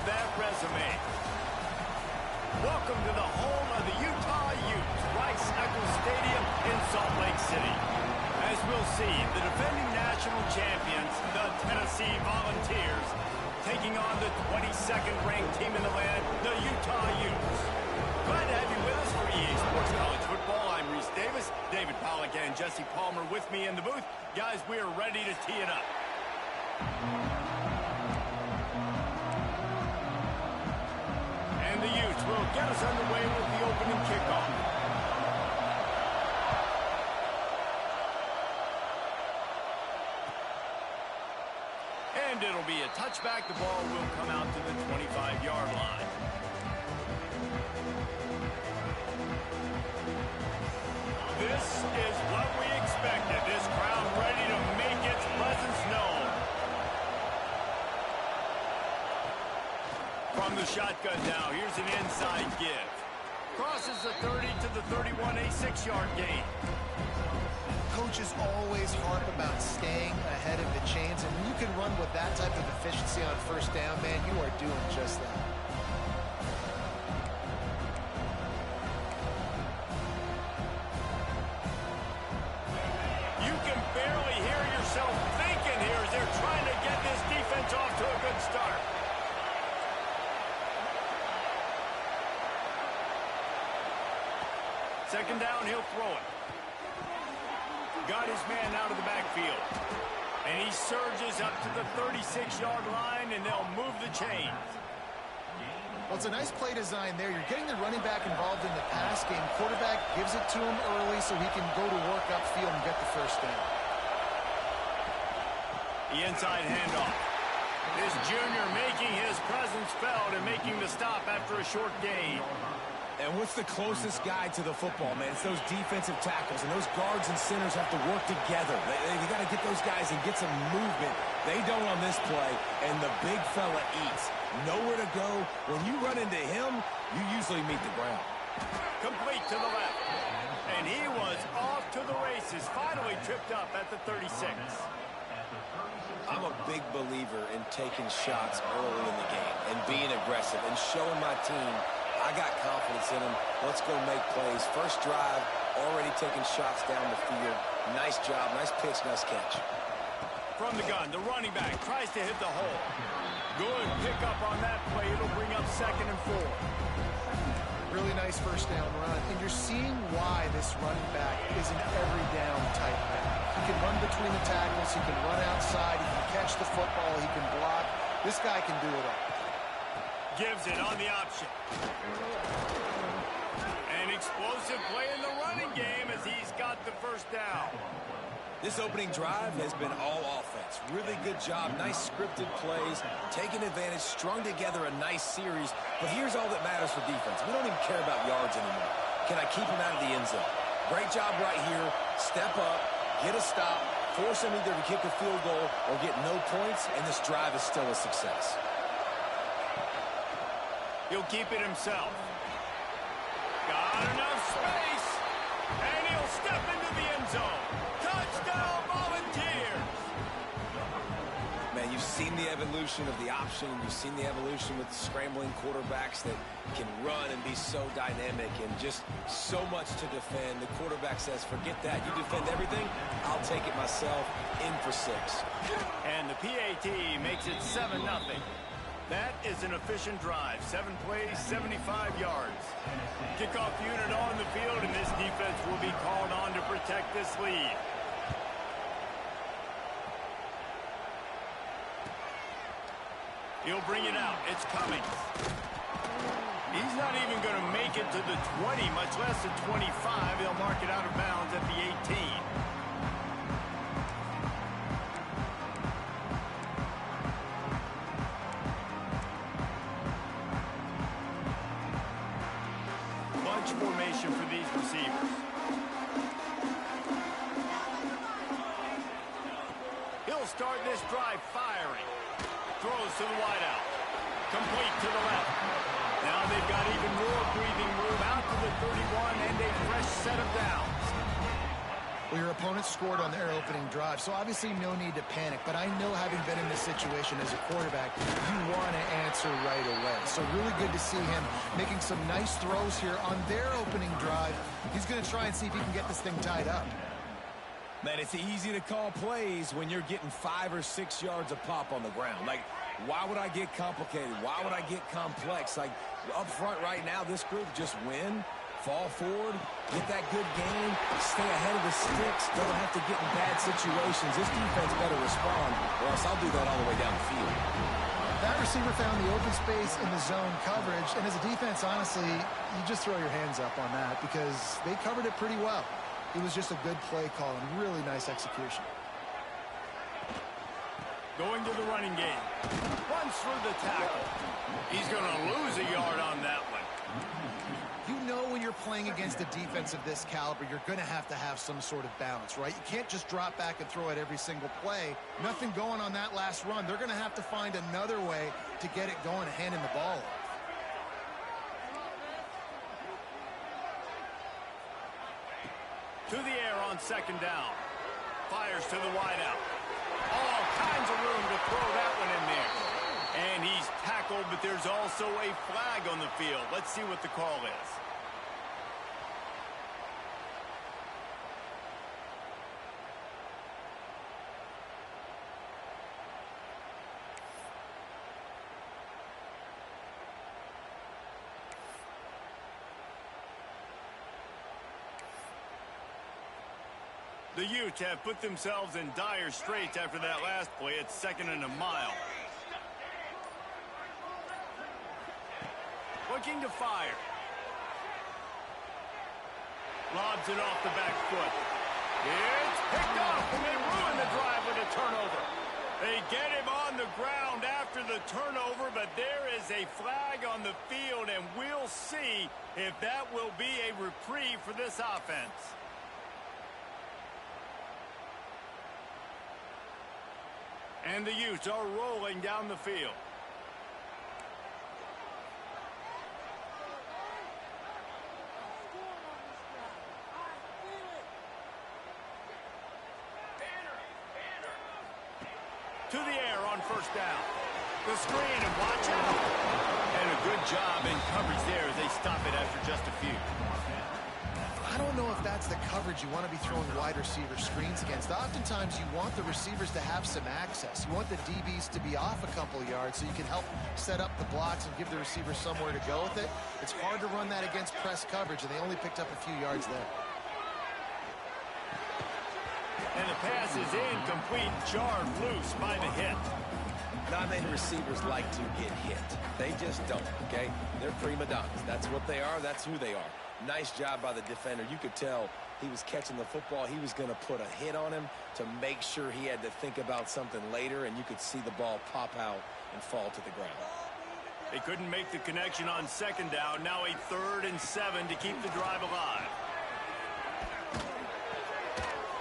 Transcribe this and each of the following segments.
that resume. Welcome to the home of the Utah Utes, Rice-Eccles Stadium in Salt Lake City. As we'll see, the defending national champions, the Tennessee Volunteers, taking on the 22nd ranked team in the land, the Utah Utes. Glad to have you with us for EA Sports College Football. I'm Reese Davis, David Pollack and Jesse Palmer with me in the booth. Guys, we are ready to tee it up. And the Utes will get us underway with the opening kickoff. And it'll be a touchback. The ball will come out to the 25-yard line. This is what we expected. This crowd ready to make its presence known. From the shotgun now, here's an inside give. Crosses the 30 to the 31, a 6-yard gain. Coaches always harp about staying ahead of the chains, and when you can run with that type of efficiency on first down, man, you are doing just that. You can barely hear yourself thinking here as they're trying to get this defense off to a good start. Second down, he'll throw it. Got his man out of the backfield. And he surges up to the 36-yard line, and they'll move the chains. Well, it's a nice play design there. You're getting the running back involved in the pass game. Quarterback gives it to him early so he can go to work upfield and get the first down. The inside handoff. This junior making his presence felt and making the stop after a short gain. And what's the closest guy to the football, man? It's those defensive tackles, and those guards and centers have to work together. They got to get those guys and get some movement. They don't on this play, and the big fella eats. Nowhere to go. When you run into him, you usually meet the ground. Complete to the left. And he was off to the races, finally tripped up at the 36. I'm a big believer in taking shots early in the game and being aggressive and showing my team I got confidence in him. Let's go make plays. First drive, already taking shots down the field. Nice job, nice pitch, nice catch. From the gun, the running back tries to hit the hole. Good pickup on that play. It'll bring up 2nd and 4. Really nice first down run. And you're seeing why this running back is an every down type back. He can run between the tackles. He can run outside. He can catch the football. He can block. This guy can do it all. Gives it on the option. An explosive play in the running game as he's got the first down. This opening drive has been all offense. Really good job. Nice scripted plays. Taking advantage. Strung together a nice series. But here's all that matters for defense. We don't even care about yards anymore. Can I keep him out of the end zone? Great job right here. Step up. Get a stop. Force him either to kick a field goal or get no points. And this drive is still a success. He'll keep it himself. Got enough space. And he'll step into the end zone. Touchdown, Volunteers. Man, you've seen the evolution of the option. You've seen the evolution with scrambling quarterbacks that can run and be so dynamic and just so much to defend. The quarterback says, forget that. You defend everything, I'll take it myself. In for 6. And the PAT makes it 7-0. That is an efficient drive. 7 plays, 75 yards. Kickoff unit on the field, and this defense will be called on to protect this lead. He'll bring it out. It's coming. He's not even going to make it to the 20, much less the 25. He'll mark it out of bounds at the 18. Formation for these receivers. He'll start this drive firing. Throws to the wideout. Complete to the left. Now they've got even more breathing room out to the 31 and a fresh set of downs. Well, your opponent scored on their opening drive, so obviously no need to panic. But I know, having been in this situation as a quarterback, you want to answer right away. So really good to see him making some nice throws here on their opening drive. He's going to try and see if he can get this thing tied up. Man, it's easy to call plays when you're getting 5 or 6 yards a pop on the ground. Like, why would I get complicated? Why would I get complex? Like, up front right now, this group just win, fall forward, get that good game, stay ahead of the sticks, don't have to get in bad situations. This defense better respond, or else I'll do that all the way down the field. That receiver found the open space in the zone coverage, and as a defense, honestly, you just throw your hands up on that because they covered it pretty well. It was just a good play call and really nice execution. Going to the running game. Runs through the tackle. He's going to lose a yard on that one. You know, when you're playing against a defense of this caliber, you're going to have some sort of balance, right? You can't just drop back and throw it every single play. Nothing going on that last run. They're going to have to find another way to get it going and handing the ball off. To the air on second down. Fires to the wideout. All kinds of room to throw that one in there. And he's tackled, but there's also a flag on the field. Let's see what the call is. The Utes have put themselves in dire straits after that last play. It's 2nd and a mile. Looking to fire. Lobs it off the back foot. It's picked off, and they ruin the drive with a turnover. They get him on the ground after the turnover, but there is a flag on the field, and we'll see if that will be a reprieve for this offense. And the Utes are rolling down the field. To the air on first down. The screen, and watch out. And a good job in coverage there as they stop it after just a few. I don't know if that's the coverage you want to be throwing wide receiver screens against. Oftentimes, you want the receivers to have some access. You want the DBs to be off a couple yards so you can help set up the blocks and give the receiver somewhere to go with it. It's hard to run that against press coverage, and they only picked up a few yards there. And the pass is incomplete, jarred loose by the hit. Not many receivers like to get hit. They just don't, okay? They're prima donnas. That's what they are. That's who they are. Nice job by the defender. You could tell he was catching the football. He was going to put a hit on him to make sure he had to think about something later, and you could see the ball pop out and fall to the ground. They couldn't make the connection on second down. Now a 3rd and 7 to keep the drive alive.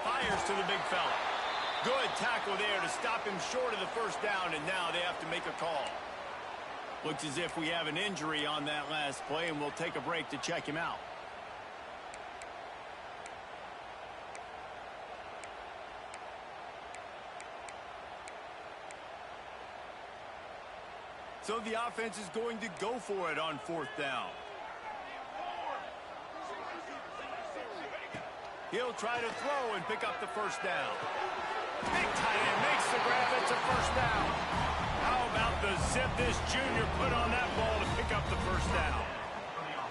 Fires to the big fella. Good tackle there to stop him short of the first down, and now they have to make a call. Looks as if we have an injury on that last play, and we'll take a break to check him out. So the offense is going to go for it on 4th down. He'll try to throw and pick up the first down. Big tight end makes the grab. It's a first down. How about the zip this junior put on that ball to pick up the first down?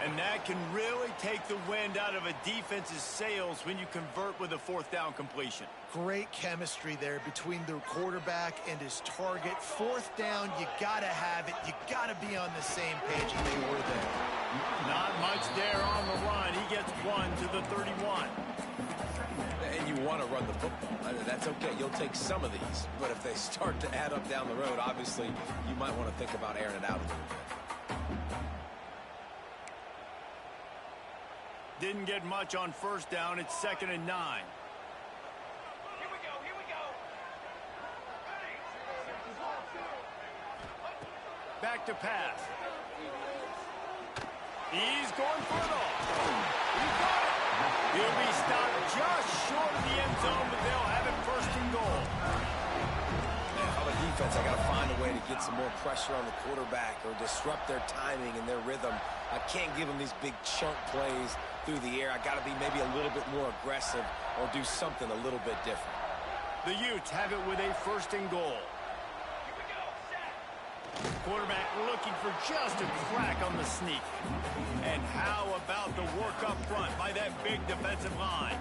And that can really take the wind out of a defense's sails when you convert with a 4th down completion. Great chemistry there between the quarterback and his target. 4th down, you got to have it. You got to be on the same page, and they were there. Not much there on the run. He gets 1 to the 31. And you want to run the football. That's okay. You'll take some of these. But if they start to add up down the road, obviously, you might want to think about airing it out a little bit. Didn't get much on first down. It's 2nd and 9. Here we go. Back to pass. He's going for it all. He got it. He'll be stopped just short of the end zone, but they'll have it first and goal. On the defense, I got to find a way to get some more pressure on the quarterback or disrupt their timing and their rhythm. I can't give them these big chunk plays through the air. I got to be maybe a little bit more aggressive or do something a little bit different. The Utes have it with a first and goal. Quarterback looking for just a crack on the sneak. And how about the work up front by that big defensive line?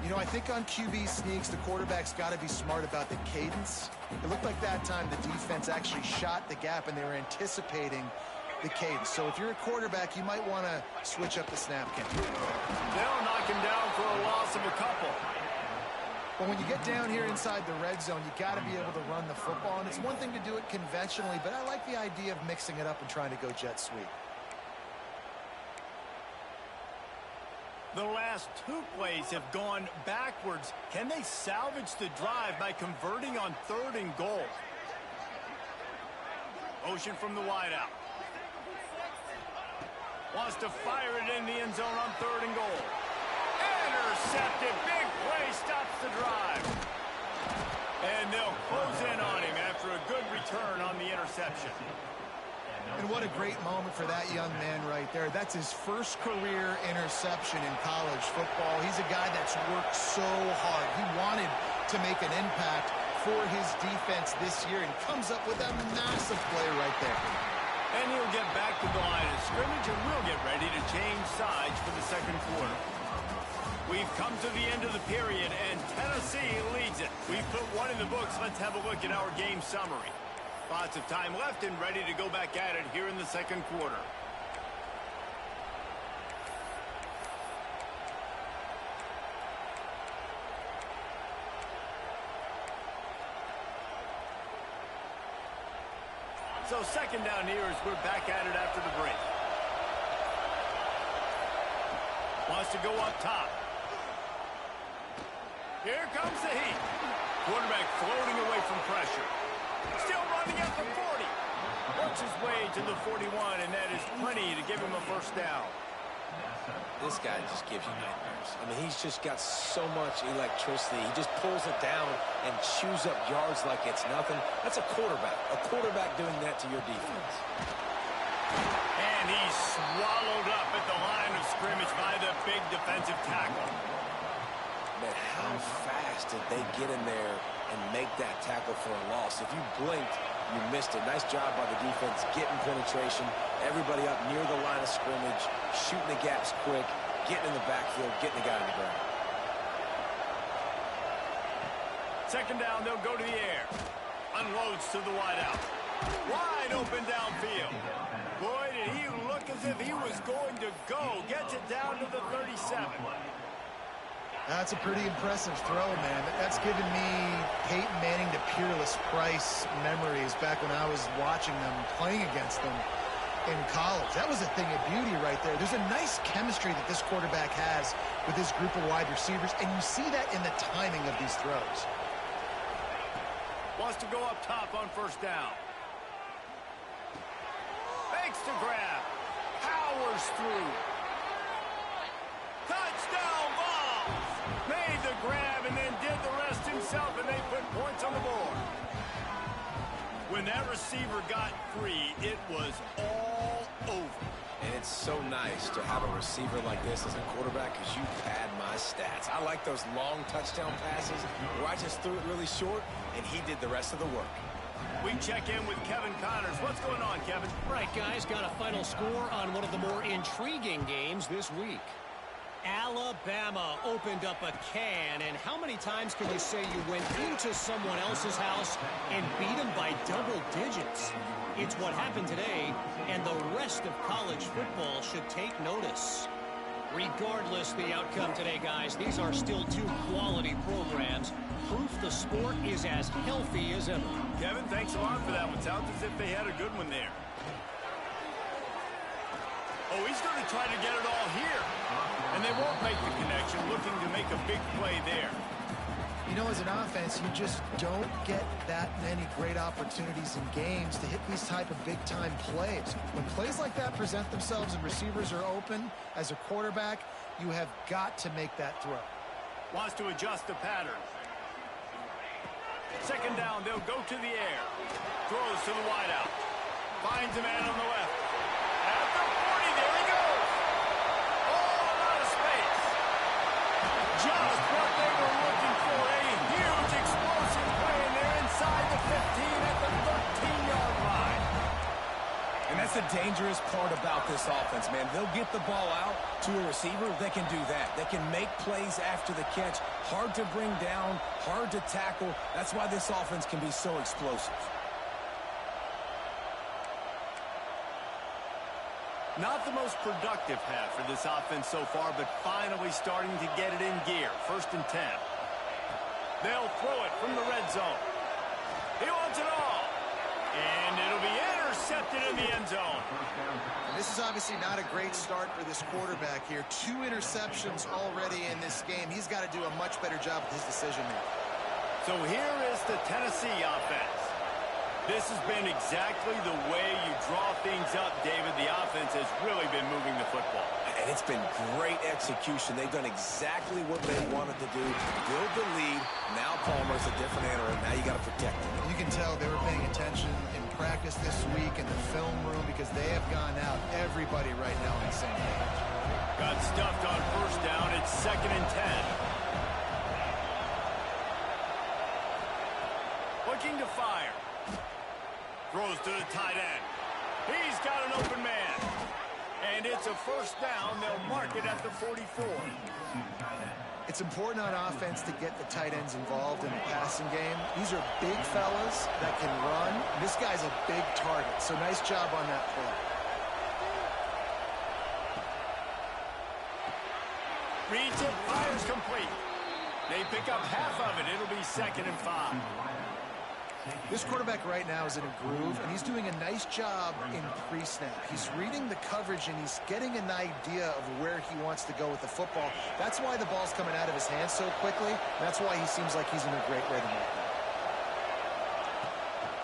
You know, I think on QB sneaks, the quarterback's got to be smart about the cadence. It looked like that time the defense actually shot the gap and they were anticipating the cadence. So if you're a quarterback, you might want to switch up the snap count. They'll knock him down for a loss of a couple. But when you get down here inside the red zone, you got to be able to run the football. And it's one thing to do it conventionally, but I like the idea of mixing it up and trying to go jet sweep. The last two plays have gone backwards. Can they salvage the drive by converting on third and goal? Motion from the wideout. Wants to fire it in the end zone on third and goal. Intercepted. Big play stops the drive. And they'll close in on him after a good return on the interception. And what a great moment for that young man right there. That's his first career interception in college football. He's a guy that's worked so hard. He wanted to make an impact for his defense this year and comes up with a massive play right there. And he'll get back to the line of scrimmage and we'll get ready to change sides for the second quarter. We've come to the end of the period and Tennessee leads it. We've put one in the books. Let's have a look at our game summary. Lots of time left and ready to go back at it here in the second quarter. So second down here as we're back at it after the break. Wants to go up top. Here comes the heat. Quarterback floating away from pressure. Still running at the 40. Works his way to the 41, and that is plenty to give him a first down. This guy just gives you nightmares. I mean, he's just got so much electricity. He just pulls it down and chews up yards like it's nothing. That's a quarterback. A quarterback doing that to your defense. And he's swallowed up at the line of scrimmage by the big defensive tackle. Man, how fast did they get in there and make that tackle for a loss? If you blinked, you missed it. Nice job by the defense getting penetration. Everybody up near the line of scrimmage, shooting the gaps quick, getting in the backfield, getting the guy on the ground. Second down, they'll go to the air. Unloads to the wideout. Wide open downfield. Boy, did he look as if he was going to go. Gets it down to the 37. That's a pretty impressive throw, man. That's given me Peyton Manning to Peerless Price memories back when I was watching them, playing against them in college. That was a thing of beauty right there. There's a nice chemistry that this quarterback has with this group of wide receivers, and you see that in the timing of these throws. Wants to go up top on first down. Fakes to grab. Powers through. Touchdown ball. Made the grab and then did the rest himself, and they put points on the board. When that receiver got free, it was all over. And it's so nice to have a receiver like this as a quarterback because you pad my stats. I like those long touchdown passes where I just threw it really short, and he did the rest of the work. We check in with Kevin Connors. What's going on, Kevin? Right, guys, got a final score on one of the more intriguing games this week. Alabama opened up a can, and how many times can you say you went into someone else's house and beat them by double digits? It's what happened today, and the rest of college football should take notice. Regardless the outcome today, guys, these are still two quality programs. Proof the sport is as healthy as ever. Kevin, thanks a lot for that one. Sounds as if they had a good one there. Oh, he's going to try to get it all here. And they won't make the connection, looking to make a big play there. You know, as an offense, you just don't get that many great opportunities in games to hit these type of big-time plays. When plays like that present themselves and receivers are open, as a quarterback, you have got to make that throw. Wants to adjust the pattern. Second down, they'll go to the air. Throws to the wideout. Finds a man on the left. At the 40, there he goes. All out of space. Just what they were looking for. A huge explosive play, and they're inside the 15 at the 13-yard line. And that's the dangerous part about this offense, man. They'll get the ball out to a receiver. They can do that. They can make plays after the catch. Hard to bring down, hard to tackle. That's why this offense can be so explosive. Not the most productive half for this offense so far, but finally starting to get it in gear. 1st and 10. They'll throw it from the red zone. He wants it all. And it'll be intercepted in the end zone. And this is obviously not a great start for this quarterback here. 2 interceptions already in this game. He's got to do a much better job with his decision making. So here is the Tennessee offense. This has been exactly the way you draw things up, David. The offense has really been moving the football. And it's been great execution. They've done exactly what they wanted to do. Build the lead. Now Palmer's a different animal. Now you got to protect him. You can tell they were paying attention in practice this week in the film room because they have gone out, everybody right now on the same page. Got stuffed on 1st down. It's 2nd and 10. Looking to fire. Throws to the tight end. He's got an open man. And it's a 1st down. They'll mark it at the 44. It's important on offense to get the tight ends involved in the passing game. These are big fellas that can run. This guy's a big target, so nice job on that play. Reads it, fires complete. They pick up half of it. It'll be 2nd and 5. This quarterback right now is in a groove, and he's doing a nice job in pre-snap. He's reading the coverage, and he's getting an idea of where he wants to go with the football. That's why the ball's coming out of his hands so quickly. That's why he seems like he's in a great rhythm right now.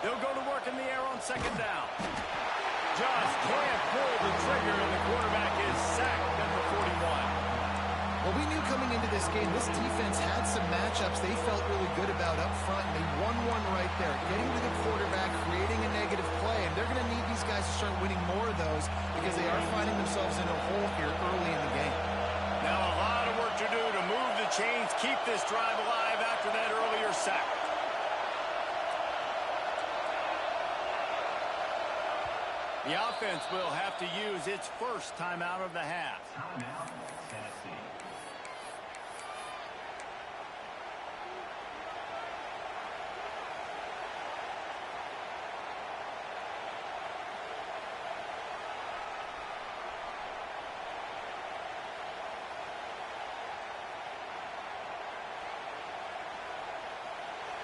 They'll go to work in the air on 2nd down. Just can't pull the trigger, and the quarterback is sacked at the 41. Well, we knew coming into this game, this defense had some matchups they felt really good about up front, and they won one right there, getting to the quarterback, creating a negative play, and they're going to need these guys to start winning more of those because they are finding themselves in a hole here early in the game. Now a lot of work to do to move the chains, keep this drive alive after that earlier sack. The offense will have to use its 1st timeout of the half.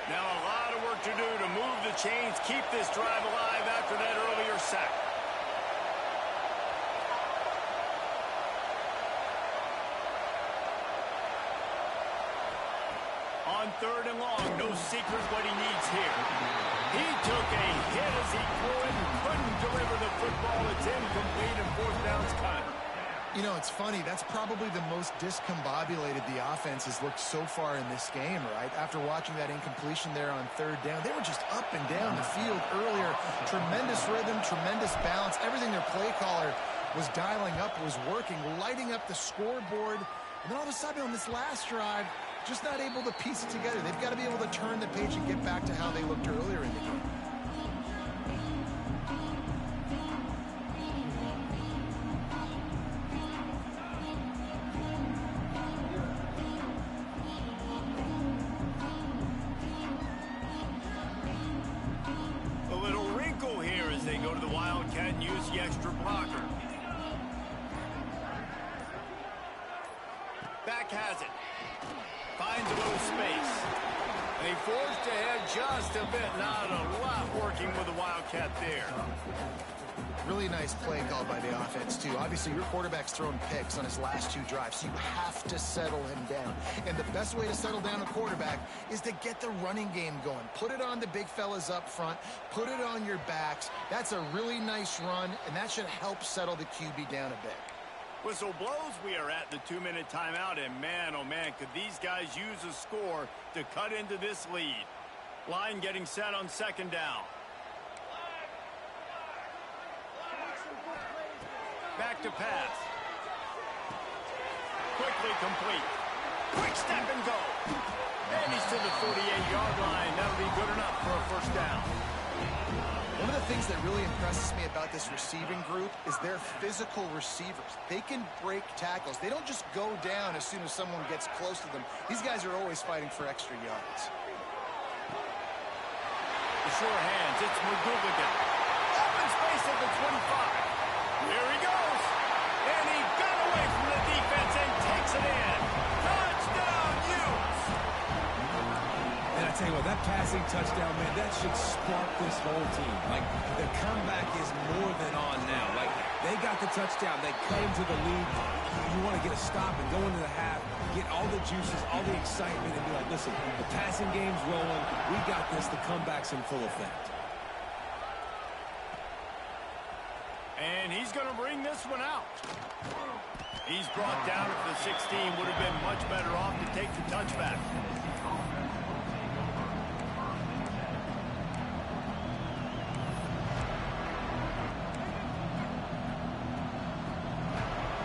Now a lot of work to do to move the chains, keep this drive alive after that earlier sack. On 3rd and long, no secret what he needs here. He took a hit as he threw it and couldn't deliver the football. It's incomplete and 4th down's cut. You know, it's funny. That's probably the most discombobulated the offense has looked so far in this game, right? After watching that incompletion there on 3rd down, they were just up and down the field earlier. Tremendous rhythm, tremendous balance. Everything their play caller was dialing up was working, lighting up the scoreboard. And then all of a sudden on this last drive, just not able to piece it together. They've got to be able to turn the page and get back to how they looked earlier in the game. A little wrinkle here as they go to the Wildcat and use the extra blocker. Back has it. Finds a little space. And he forged ahead just a bit. Not a lot working with the Wildcat there. Really nice play called by the offense, too. Obviously, your quarterback's thrown picks on his last 2 drives, so you have to settle him down. And the best way to settle down a quarterback is to get the running game going. Put it on the big fellas up front. Put it on your backs. That's a really nice run, and that should help settle the QB down a bit. Whistle blows. We are at the 2-minute timeout, and man, oh man, could these guys use a score to cut into this lead. Line getting set on 2nd down. Back to pass. Quickly complete. Quick step and go. And he's to the 48-yard line. That'll be good enough for a 1st down. One of the things that really impresses me about this receiving group is they're physical receivers. They can break tackles. They don't just go down as soon as someone gets close to them. These guys are always fighting for extra yards. The sure hands. It's McGoughigan. Open space at the 25. Here he goes. And he got away from the defense and takes it in. Touchdown, Utes! And I tell you what, that passing touchdown, man, that should spark this whole team. Like, the comeback is more than on now. Like, they got the touchdown. They cut into the lead. You want to get a stop and go into the half, get all the juices, all the excitement, and be like, listen, the passing game's rolling. We got this. The comeback's in full effect. And he's going to bring this one out. He's brought down at the 16. Would have been much better off to take the touchback.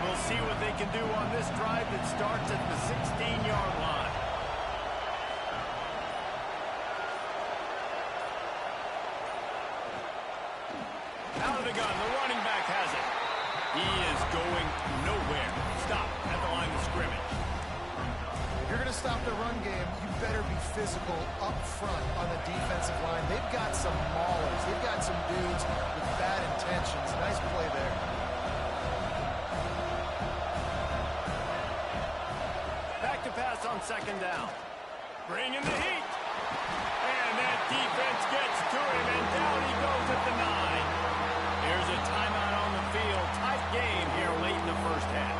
We'll see what they can do on this drive that starts at the 16-yard line. Out of the gun, the running back has it. He is going nowhere. Stop at the line of scrimmage. If you're going to stop the run game, you better be physical up front on the defensive line. They've got some maulers. They've got some dudes with bad intentions. Nice play there. Back to pass on 2nd down. Bringing the heat. And that defense gets to him, and down he goes at the 9. Here's a timeout on the field. Tight game here late in the 1st half.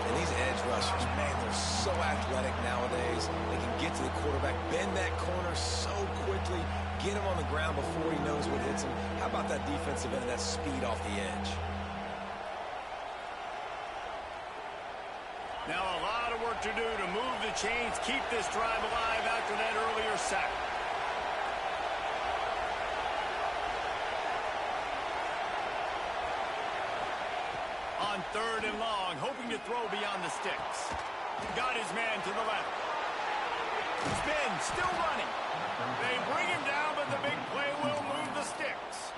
And these edge rushers, man, they're so athletic nowadays. They can get to the quarterback, bend that corner so quickly, get him on the ground before he knows what hits him. How about that defensive end, that speed off the edge? Now a lot of work to do to move the chains, keep this drive alive after that earlier sack. On 3rd and long, hoping to throw beyond the sticks. Got his man to the left. Spin, still running. They bring him down, but the big play will move the sticks.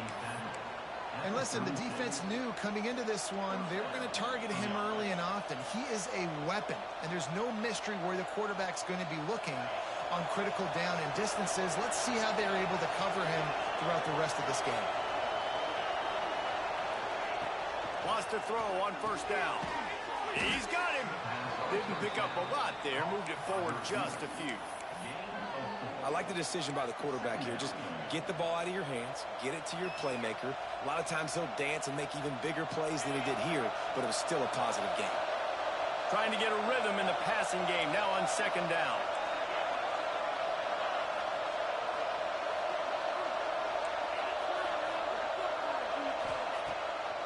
And listen, the defense knew coming into this one, they were going to target him early and often. He is a weapon, and there's no mystery where the quarterback's going to be looking on critical down and distances. Let's see how they're able to cover him throughout the rest of this game. Wants to throw on 1st down. He's got him. Didn't pick up a lot there. Moved it forward just a few. I like the decision by the quarterback here. Just get the ball out of your hands, get it to your playmaker. A lot of times he'll dance and make even bigger plays than he did here, but it was still a positive game. Trying to get a rhythm in the passing game now on 2nd down.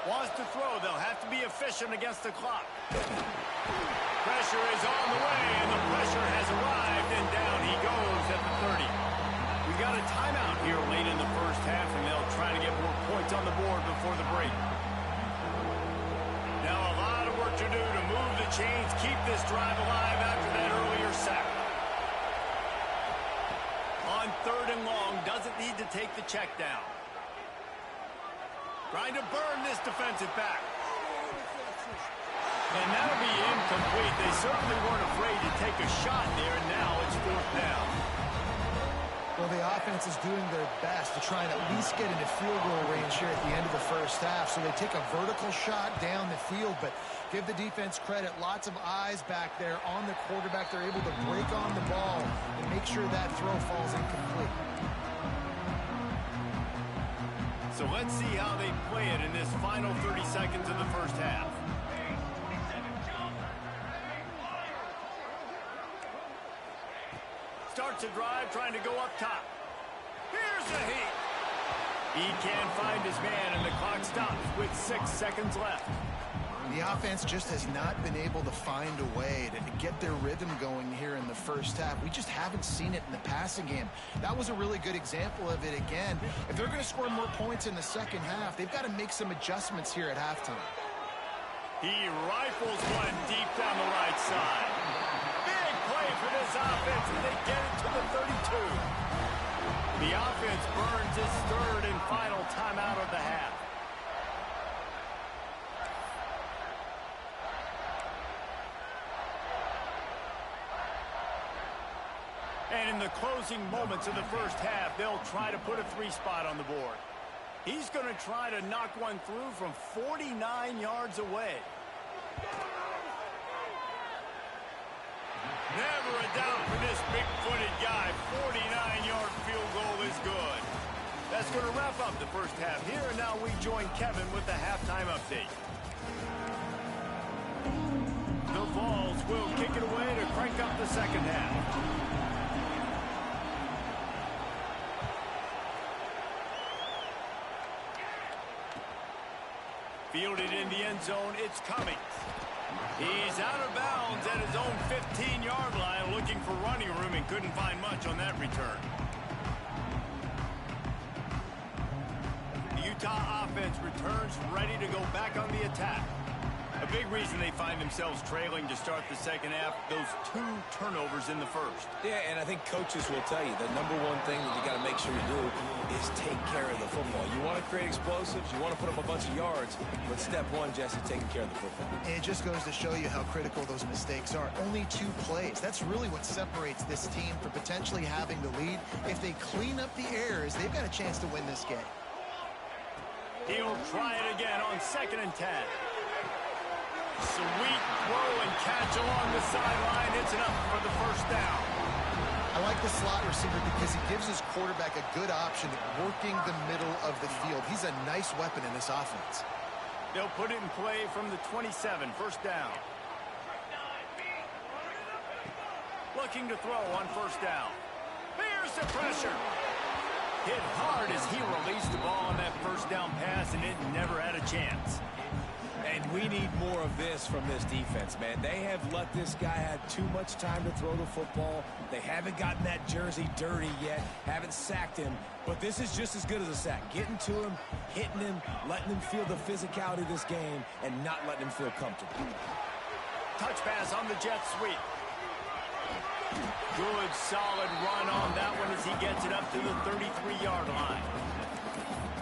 Wants to throw. They'll have to be efficient against the clock. Pressure is on the way, and the pressure has arrived, and down he goes at the 30. We got a timeout here late in the 1st half, and they'll try to get more points on the board before the break. Now a lot of work to do to move the chains, keep this drive alive after that earlier sack. On 3rd and long, doesn't need to take the check down. Trying to burn this defensive back. And that'll be incomplete. They certainly weren't afraid to take a shot there, and now it's 4th down. Well, Well, the offense is doing their best to try and at least get into field goal range here at the end of the first half. So they take a vertical shot down the field, but give the defense credit. Lots of eyes back there on the quarterback. They're able to break on the ball and make sure that throw falls incomplete. So let's see how they play it in this final 30 seconds of the first half. Starts a drive trying to go up top. Here's the heat. He can't find his man, and the clock stops with 6 seconds left. The offense just has not been able to find a way to get their rhythm going here in the first half. We just haven't seen it in the passing game. That was a really good example of it again. If they're going to score more points in the second half, they've got to make some adjustments here at halftime. He rifles one deep down the right side. Big play for this offense, and they get it to the 32. The offense burns its third and final timeout of the half. And in the closing moments of the first half, they'll try to put a 3-spot on the board. He's going to try to knock one through from 49 yards away. Never a doubt for this big-footed guy. 49-yard field goal is good. That's going to wrap up the first half here, and now we join Kevin with the halftime update. The Vols will kick it away to crank up the second half. Fielded in the end zone, it's Cummings. He's out of bounds at his own 15-yard line, looking for running room, and couldn't find much on that return. The Utah offense returns ready to go back on the attack. A big reason they find themselves trailing to start the second half, those 2 turnovers in the first. Yeah, and I think coaches will tell you the number one thing that you got to make sure you do is take care of the football. You want to create explosives, you want to put up a bunch of yards, but step one, Jesse, taking care of the football. And it just goes to show you how critical those mistakes are. Only 2 plays. That's really what separates this team from potentially having the lead. If they clean up the errors, they've got a chance to win this game. He'll try it again on 2nd and 10. Sweet throw and catch along the sideline. It's enough for the first down. I like the slot receiver because he gives his quarterback a good option at working the middle of the field. He's a nice weapon in this offense. They'll put it in play from the 27, first down. Looking to throw on first down. Here's the pressure. Hit hard as he released the ball on that first down pass, and it never had a chance. And we need more of this from this defense, man. They have let this guy have too much time to throw the football. They haven't gotten that jersey dirty yet, haven't sacked him. But this is just as good as a sack. Getting to him, hitting him, letting him feel the physicality of this game, and not letting him feel comfortable. Touch pass on the jet sweep. Good, solid run on that one as he gets it up to the 33-yard line.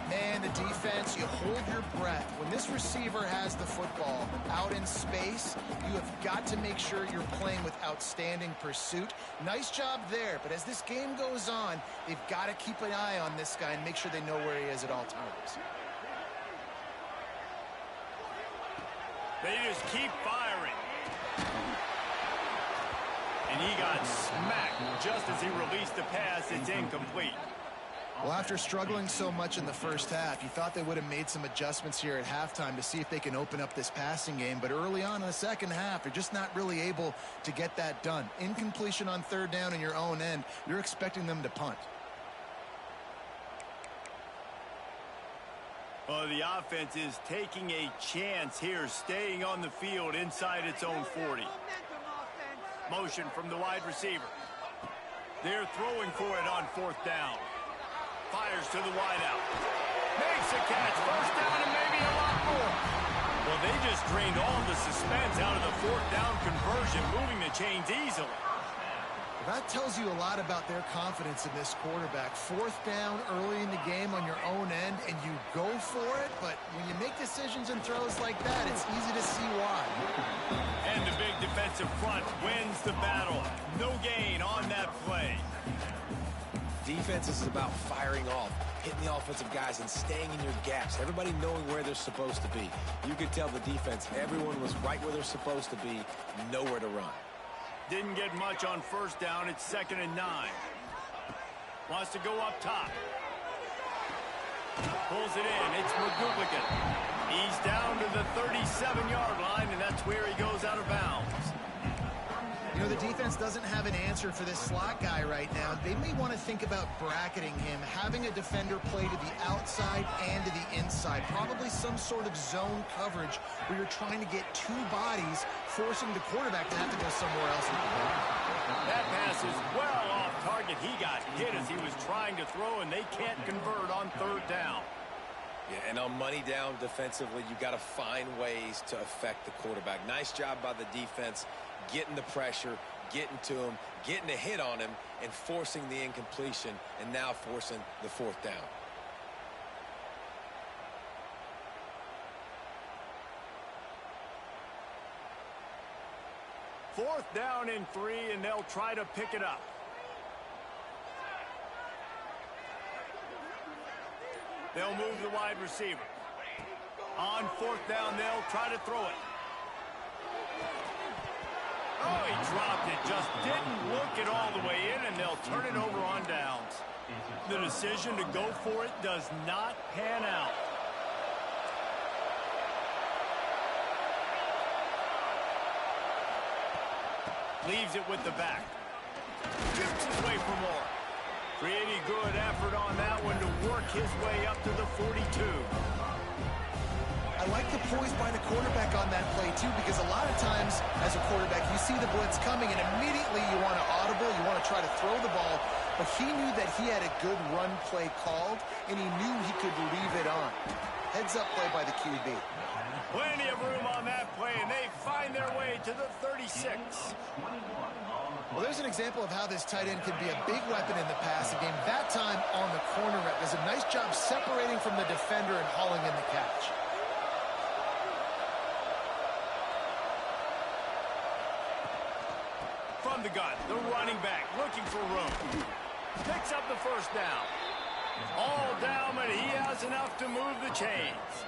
Man, the defense, you hold your breath. When this receiver has the football out in space, you have got to make sure you're playing with outstanding pursuit. Nice job there, but as this game goes on, they've got to keep an eye on this guy and make sure they know where he is at all times. They just keep firing. And he got smacked just as he released the pass. It's incomplete. Well, after struggling so much in the first half, you thought they would have made some adjustments here at halftime to see if they can open up this passing game. But early on in the second half, they're just not really able to get that done. Incompletion on 3rd down in your own end, you're expecting them to punt. Well, the offense is taking a chance here, staying on the field inside its own 40. Motion from the wide receiver. They're throwing for it on 4th down. Fires to the wideout. Makes a catch. First down and maybe a lot more. Well, they just drained all the suspense out of the 4th down conversion, moving the chains easily. That tells you a lot about their confidence in this quarterback. 4th down early in the game on your own end, and you go for it, but when you make decisions and throws like that, it's easy to see why. And the big defensive front wins the battle. No gain on that play. defense is about firing off, hitting the offensive guys and staying in your gaps, everybody knowing where they're supposed to be. You could tell the defense, everyone was right where they're supposed to be, nowhere to run. Didn't get much on first down. It's 2nd and 9. Wants to go up top. Pulls it in. It's McDuplicate. He's down to the 37-yard line, and that's where he goes out of bounds. You know, the defense doesn't have an answer for this slot guy right now. They may want to think about bracketing him, having a defender play to the outside and to the inside. Probably some sort of zone coverage where you're trying to get two bodies, forcing the quarterback to have to go somewhere else. That pass is well off target. He got hit as he was trying to throw, and they can't convert on 3rd down. Yeah, and on money down defensively, you got to find ways to affect the quarterback. Nice job by the defense, getting the pressure, getting to him, getting a hit on him, and forcing the incompletion, and now forcing the 4th down. Fourth down and 3, and they'll try to pick it up. They'll move the wide receiver. On 4th down, they'll try to throw it. Oh, he dropped it. Just didn't look it all the way in, and they'll turn it over on downs. The decision to go for it does not pan out. Leaves it with the back. Chips his way for more. Pretty good effort on that one to work his way up to the 42. I like the poise by the quarterback on that play, too, because a lot of times as a quarterback, you see the blitz coming, and immediately you want to audible, you want to try to throw the ball, but he knew that he had a good run play called, and he knew he could leave it on. Heads-up play by the QB. Plenty of room on that play, and they find their way to the 36. Well, there's an example of how this tight end could be a big weapon in the passing game. That time on the corner route. Does a nice job separating from the defender and hauling in the catch. From the gun, the running back looking for room. Picks up the 1st down. All down, but he has enough to move the chains.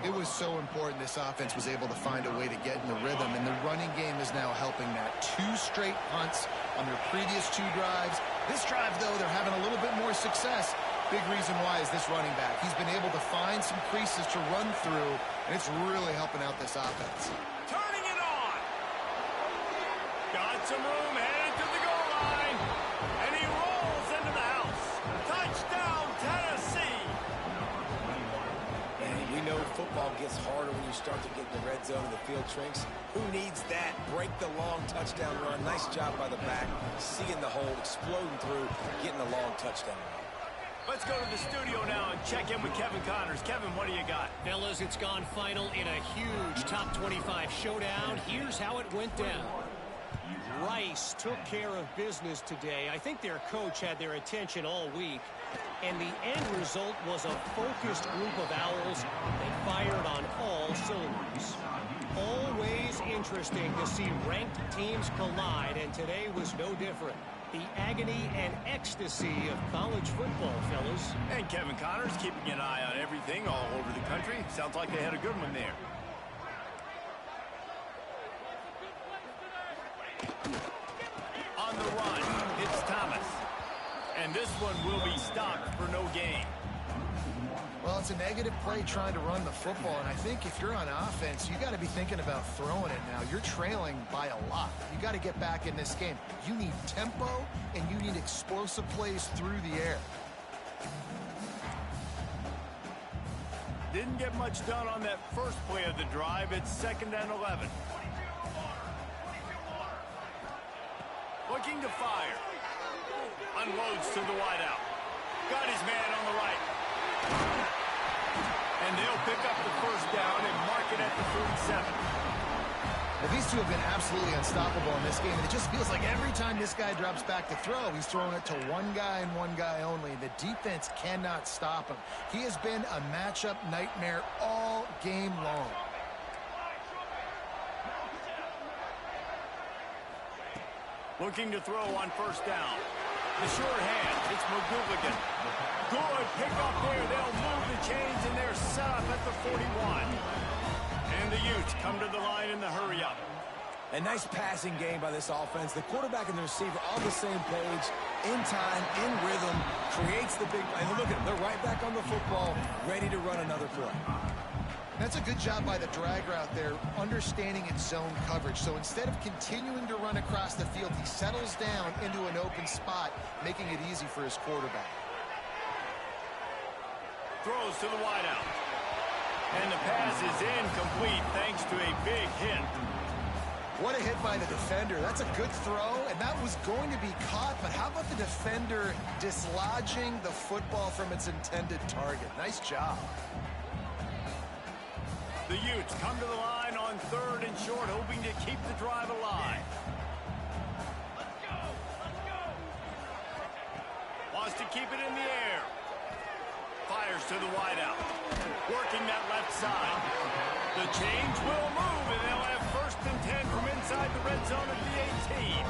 It was so important this offense was able to find a way to get in the rhythm, and the running game is now helping that. 2 straight punts on their previous 2 drives. This drive, though, they're having a little bit more success. Big reason why is this running back. He's been able to find some creases to run through, and it's really helping out this offense. Turning it on. Got some room, headed to the goal line, and he rolls into the house. Touchdown, Tennessee. We know football gets harder when you start to get in the red zone and the field shrinks. Who needs that? Break the long touchdown run. Nice job by the back. Seeing the hole, exploding through, getting a long touchdown run. Let's go to the studio now and check in with Kevin Connors. Kevin, what do you got? Fellas, it's gone final in a huge top 25 showdown. Here's how it went down. Rice took care of business today. I think their coach had their attention all week. And the end result was a focused group of Owls that fired on all cylinders. Always interesting to see ranked teams collide, and today was no different. The agony and ecstasy of college football, fellas. And Kevin Connors keeping an eye on everything all over the country. Sounds like they had a good one there. On the run, it's Thomas. And this one will be stopped for no gain. Well, it's a negative play trying to run the football, and I think if you're on offense, you got to be thinking about throwing it now. You're trailing by a lot. You got to get back in this game. You need tempo, and you need explosive plays through the air. Didn't get much done on that first play of the drive. It's 2nd and 11. Looking to fire. Unloads to the wideout. Got his man on the right. And they'll pick up the 1st down and mark it at the 47. Well, these two have been absolutely unstoppable in this game, and it just feels like every time this guy drops back to throw, he's throwing it to one guy and one guy only. The defense cannot stop him. He has been a matchup nightmare all game long. Looking to throw on 1st down. The short hand. It's McGooligan. Good pick up there. They'll move the chains, and they're set up at the 41. And the Utes come to the line in the hurry-up. A nice passing game by this offense. The quarterback and the receiver on the same page, in time, in rhythm, creates the big play. And look at them. They're right back on the football, ready to run another play. That's a good job by the drag route there, understanding its zone coverage. So instead of continuing to run across the field, he settles down into an open spot, making it easy for his quarterback. Throws to the wideout. And the pass is incomplete thanks to a big hit. What a hit by the defender. That's a good throw, and that was going to be caught, but how about the defender dislodging the football from its intended target? Nice job. The Utes come to the line on 3rd and short, hoping to keep the drive alive. Let's go! Let's go! Wants to keep it in the air. Fires to the wideout. Working that left side. The change will move, and they'll have 1st and 10 from inside the red zone at the 18.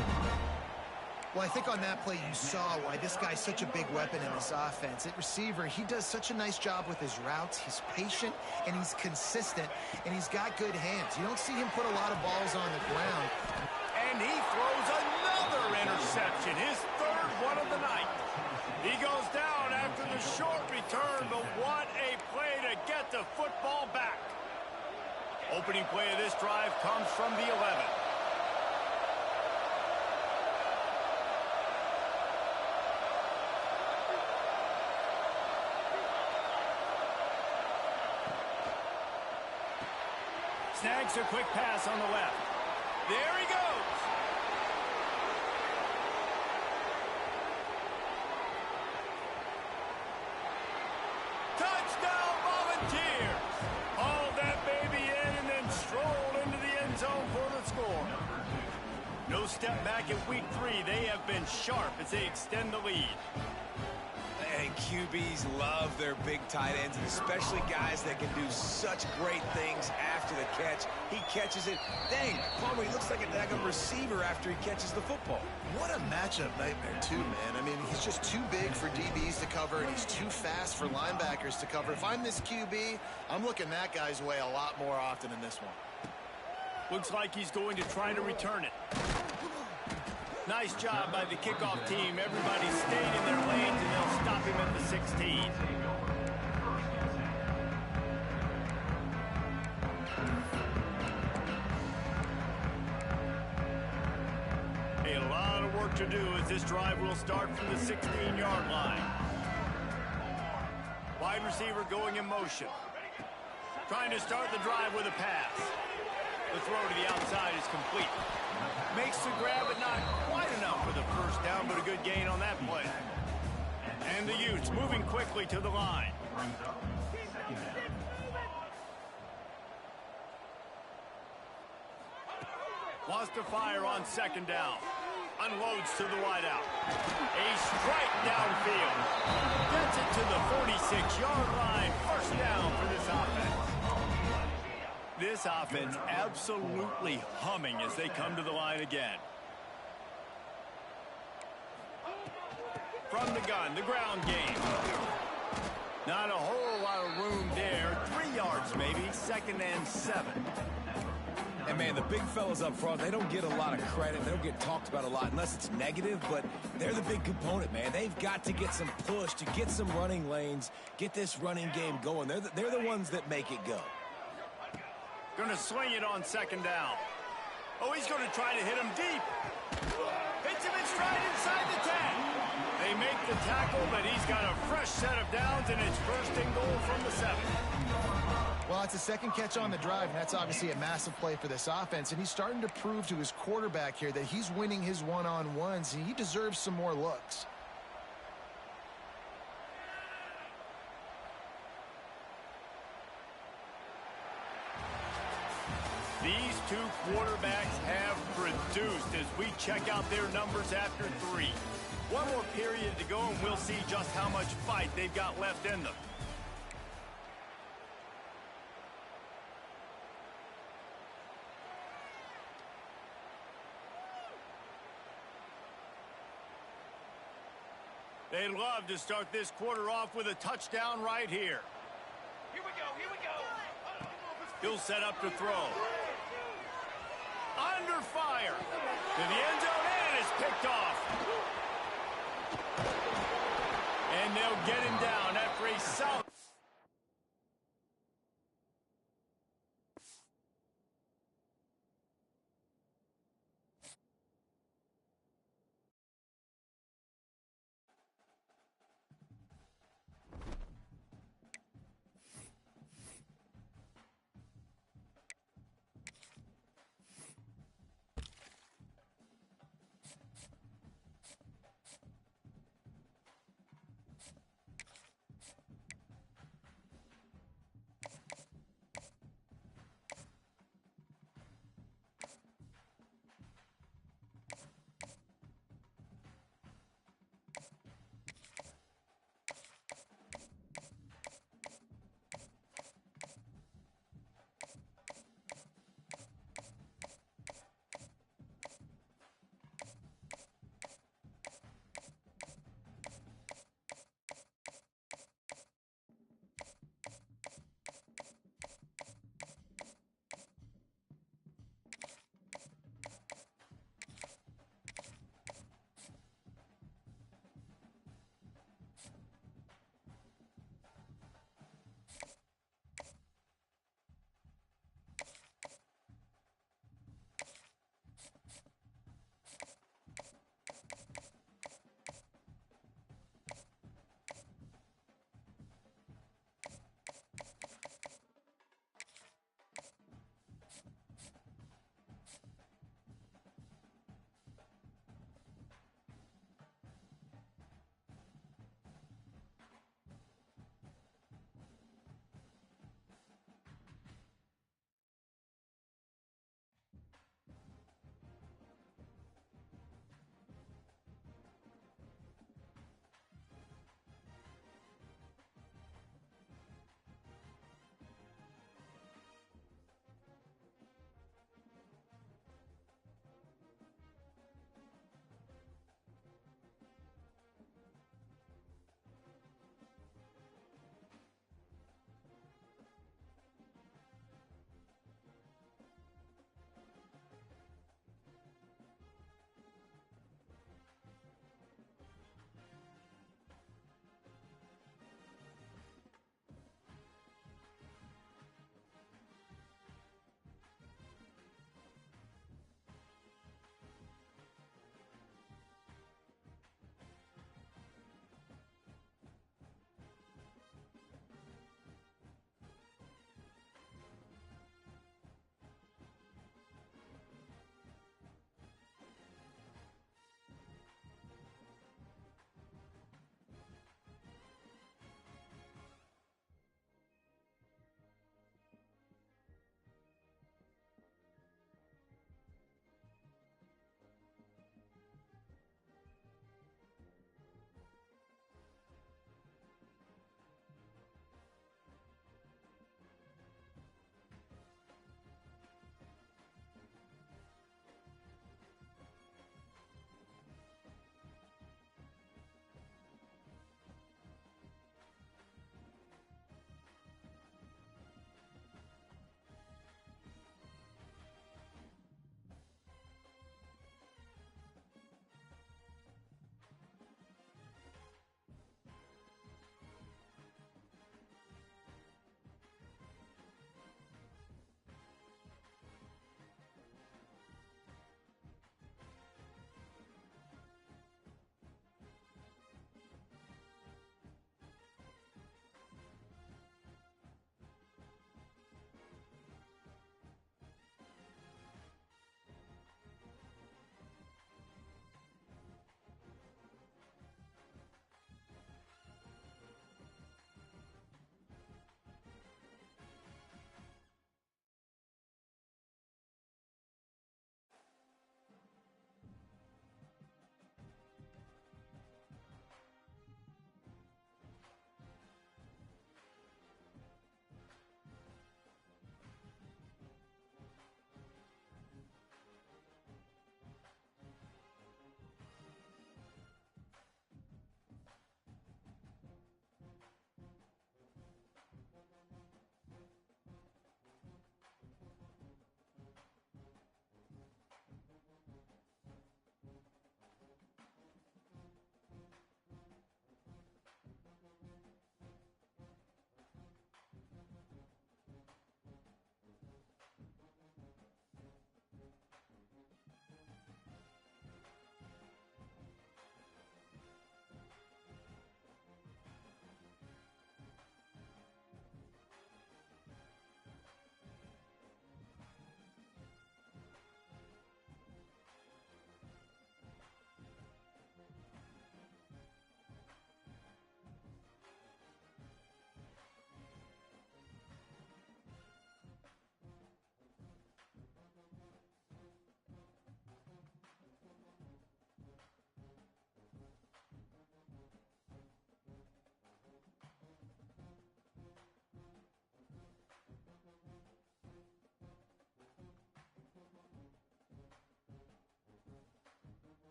Well, I think on that play you saw why this guy's such a big weapon in this offense. At receiver, he does such a nice job with his routes. He's patient, and he's consistent, and he's got good hands. You don't see him put a lot of balls on the ground. And he throws another interception, his 3rd one of the night. He goes down after the short return, but what a play to get the football back. Opening play of this drive comes from the 11. Snags a quick pass on the left. There he goes. Touchdown Volunteers. Hauled that baby in and then strolled into the end zone for the score. No step back in week 3. They have been sharp as they extend the lead. And QBs love their big tight ends, and especially guys that can do such great things after the catch. He catches it. Dang, Palmer, he looks like a daggum receiver after he catches the football. What a matchup nightmare, too, man. I mean, he's just too big for DBs to cover, and he's too fast for linebackers to cover. If I'm this QB, I'm looking that guy's way a lot more often in this one. Looks like he's going to try to return it. Nice job by the kickoff team. Everybody stayed in their lanes, and they'll stop him at the 16. A lot of work to do as this drive will start from the 16-yard line. Wide receiver going in motion. Trying to start the drive with a pass. The throw to the outside is complete. Makes the grab, but not quite enough for the 1st down, but a good gain on that play. And the Utes moving quickly to the line. Wants to fire on 2nd down. Unloads to the wideout. A strike downfield. Gets it to the 46-yard line. 1st down for this offense. This offense absolutely humming as they come to the line again. From the gun, the ground game. Not a whole lot of room there. 3 yards maybe, 2nd and 7. And, man, the big fellas up front, they don't get a lot of credit. They don't get talked about a lot unless it's negative, but they're the big component, man. They've got to get some push to get some running lanes, get this running game going. They're the ones that make it go. Going to sling it on 2nd down. Oh, he's going to try to hit him deep. Hits him in stride inside the 10. They make the tackle, but he's got a fresh set of downs, and it's 1st and goal from the 7. Well, it's a 2nd catch on the drive, and that's obviously a massive play for this offense, and he's starting to prove to his quarterback here that he's winning his one-on-ones, and he deserves some more looks. These two quarterbacks have produced as we check out their numbers after 3. One more period to go, and we'll see just how much fight they've got left in them. They'd love to start this quarter off with a touchdown right here. Here we go, here we go. He'll set up to throw. Under fire. To the end zone, and it's picked off. And they'll get him down after a solid